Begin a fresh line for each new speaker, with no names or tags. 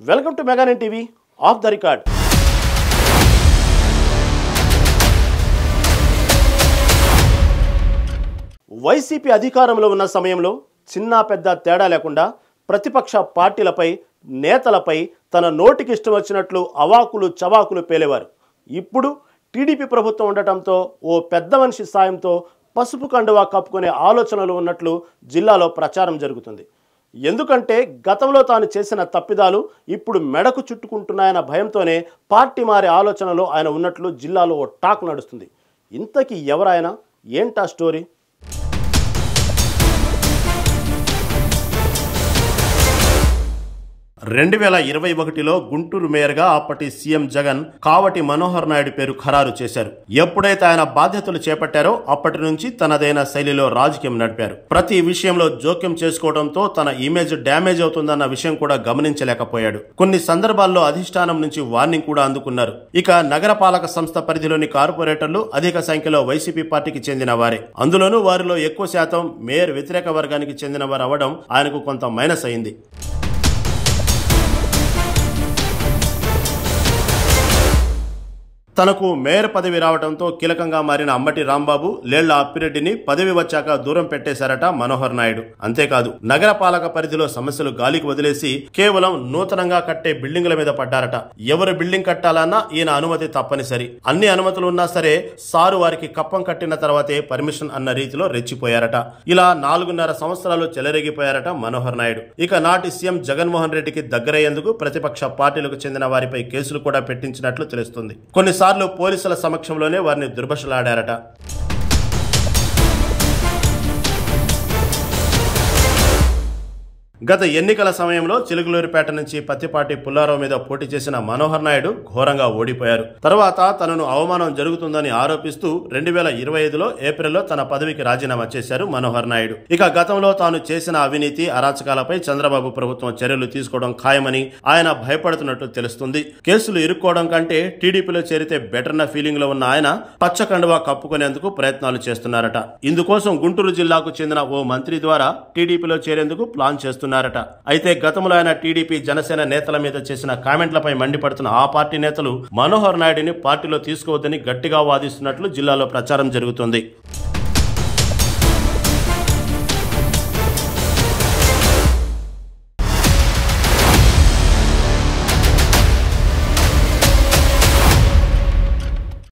Welcome to mega nine TV off the record. YCP అధికారంలో ఉన్న సమయంలో చిన్న పెద్ద తేడా లేకుండా ప్రతిపక్ష పార్టీలపై నేతలపై తన నోటికి ఇష్టం వచ్చినట్లు అవాకులు చవాకులు పేలేవారు. ఇప్పుడు టీడీపీ ప్రభుత్వం ఉండటంతో ఓ పెద్ద మనిషి సాయంతో పసుపు కండువా కప్పుకునే ఆలోచనలు ఉన్నట్లు జిల్లాలో ప్రచారం జరుగుతుంది. ఎందుకంటే గతంలో తాను చేసిన తప్పిదాలు ఇప్పుడు మెడకు చుట్టుకుంటున్నాయన్న భయంతోనే పార్టీ మారే ఆలోచనలో ఆయన ఉన్నట్లు జిల్లాలో ఓ టాక్ నడుస్తుంది. ఇంతకీ ఎవరాయన, ఏంటా స్టోరీ? 2021లో గుంటూరు మేయర్గా అప్పటి సీఎం జగన్ కావటి మనోహర్ నాయుడు పేరు ఖరారు చేశారు. ఎప్పుడైతే ఆయన బాధ్యతలు చేపట్టారో అప్పటి నుంచి తనదైన శైలిలో రాజకీయం నడిపారు. ప్రతి విషయంలో జోక్యం చేసుకోవడంతో తన ఇమేజ్ డ్యామేజ్ అవుతుందన్న విషయం కూడా గమనించలేకపోయాడు. కొన్ని సందర్భాల్లో అధిష్టానం నుంచి వార్నింగ్ కూడా అందుకున్నారు. ఇక నగరపాలక సంస్థ పరిధిలోని కార్పొరేటర్లు అధిక సంఖ్యలో వైసీపీ పార్టీకి చెందిన వారే. అందులోనూ వారిలో ఎక్కువ శాతం మేయర్ వ్యతిరేక వర్గానికి చెందిన వారు అవ్వడం ఆయనకు కొంత మైనస్ అయింది. తనకు మేయర్ పదవి రావడంతో కీలకంగా మారిన అంబటి రాంబాబు, లేళ్ల అప్పిరెడ్డిని పదవి వచ్చాక దూరం పెట్టేశారట మనోహర్ నాయుడు. అంతేకాదు నగర పాలక పరిధిలో సమస్యలు గాలికి వదిలేసి కేవలం నూతనంగా కట్టే బిల్డింగుల మీద పడ్డారట. ఎవరు బిల్డింగ్ కట్టాలన్నా ఈయన అనుమతి తప్పనిసరి. అన్ని అనుమతులు ఉన్నా సరే సారు వారికి కప్పం కట్టిన తర్వాతే పర్మిషన్ అన్న రీతిలో రెచ్చిపోయారట. ఇలా 4.5 సంవత్సరాలు చెలరేగిపోయారట మనోహర్ నాయుడు. ఇక నాటి సీఎం జగన్మోహన్ రెడ్డికి దగ్గరయ్యేందుకు ప్రతిపక్ష పార్టీలకు చెందిన వారిపై కేసులు కూడా పెట్టించినట్లు తెలుస్తుంది. కొన్నిసార్లు పోలీసుల సమక్షంలోనే వారిని దుర్భషలాడారట. గత ఎన్నికల సమయంలో చిలుకలూరిపేట నుంచి పత్తిపాటి పుల్లారావు మీద పోటీ చేసిన మనోహర్ నాయుడు ఘోరంగా ఓడిపోయారు. తర్వాత తనను అవమానం జరుగుతుందని ఆరోపిస్తూ 2025లో ఏప్రిల్లో తన పదవికి రాజీనామా చేశారు మనోహర్ నాయుడు. ఇక గతంలో తాను చేసిన అవినీతి అరాచకాలపై చంద్రబాబు ప్రభుత్వం చర్యలు తీసుకోవడం ఖాయమని ఆయన భయపడుతున్నట్టు తెలుస్తుంది. కేసులు ఇరుక్కోవడం కంటే టీడీపీలో చేరితే బెటర్ అన్న ఫీలింగ్ లో ఉన్న ఆయన పచ్చ కండువా కప్పుకునేందుకు ప్రయత్నాలు చేస్తున్నారట. ఇందుకోసం గుంటూరు జిల్లాకు చెందిన ఓ మంత్రి ద్వారా టీడీపీలో చేరేందుకు ప్లాన్ చేస్తున్నారు. అయితే గతంలో ఆయన టీడీపీ జనసేన నేతల మీద చేసిన కామెంట్లపై మండిపడుతున్న ఆ పార్టీ నేతలు మనోహర్ నాయుడిని పార్టీలో తీసుకోవద్దని గట్టిగా వాదిస్తున్నట్లు జిల్లాలో ప్రచారం జరుగుతుంది.